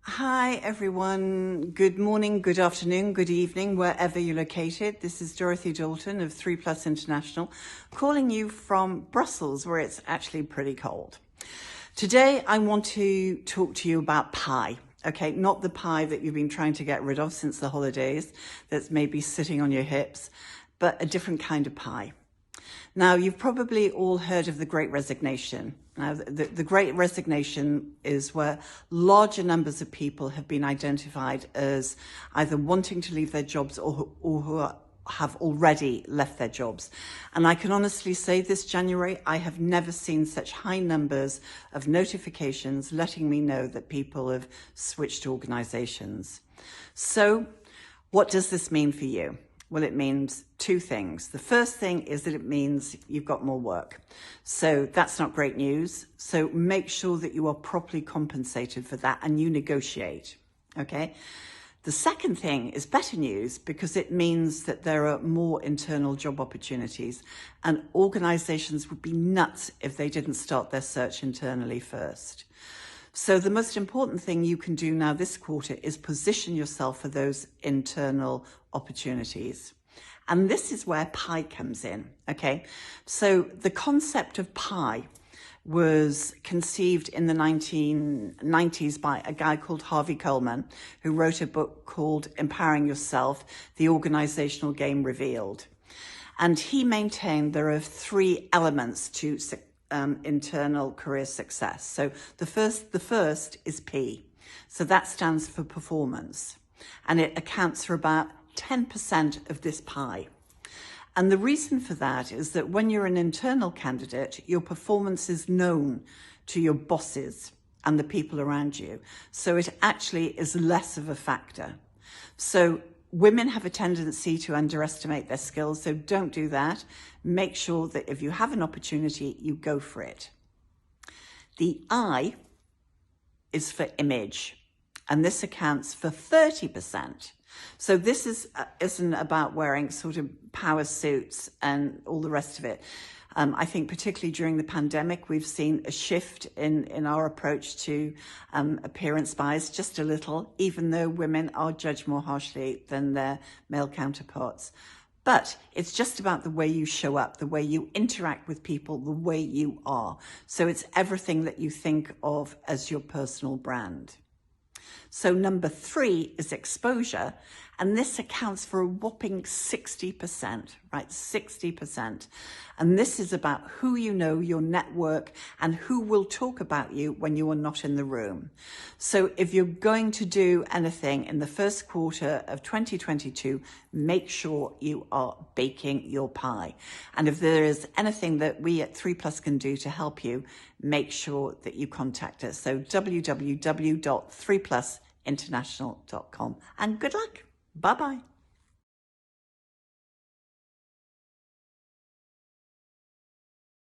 Hi everyone, good morning, good afternoon, good evening, wherever you're located. This is Dorothy Dalton of 3+ International, calling you from Brussels, where it's actually pretty cold. Today I want to talk to you about pie. Okay, not the pie that you've been trying to get rid of since the holidays, that's maybe sitting on your hips, but a different kind of pie. Now, you've probably all heard of the Great Resignation. Now, the Great Resignation is where larger numbers of people have been identified as either wanting to leave their jobs or who have already left their jobs. And I can honestly say this January, I have never seen such high numbers of notifications letting me know that people have switched organizations. So what does this mean for you? Well, it means two things. The first thing is that it means you've got more work. So that's not great news. So make sure that you are properly compensated for that and you negotiate, okay? The second thing is better news because it means that there are more internal job opportunities and organizations would be nuts if they didn't start their search internally first. So the most important thing you can do now this quarter is position yourself for those internal opportunities. And this is where P.I.E comes in, okay? So the concept of P.I.E was conceived in the 1990s by a guy called Harvey Coleman, who wrote a book called Empowering Yourself, The Organizational Game Revealed. And he maintained there are three elements to internal career success. So the first is P. So that stands for performance, and it accounts for about 10% of this pie. And the reason for that is that when you're an internal candidate, your performance is known to your bosses and the people around you. So it actually is less of a factor. So women have a tendency to underestimate their skills, so don't do that. Make sure that if you have an opportunity, you go for it. The I is for image, and this accounts for 30%. So this isn't about wearing sort of power suits and all the rest of it. I think particularly during the pandemic, we've seen a shift in our approach to appearance bias just a little, even though women are judged more harshly than their male counterparts. But it's just about the way you show up, the way you interact with people, the way you are. So it's everything that you think of as your personal brand. So number 3 is exposure, and this accounts for a whopping 60%, right? 60%. And this is about who you know, your network, and who will talk about you when you are not in the room. So if you're going to do anything in the first quarter of 2022, make sure you are baking your pie. And if there is anything that we at 3+ can do to help you, make sure that you contact us. So www.3plusinternational.com, and good luck. Bye-bye.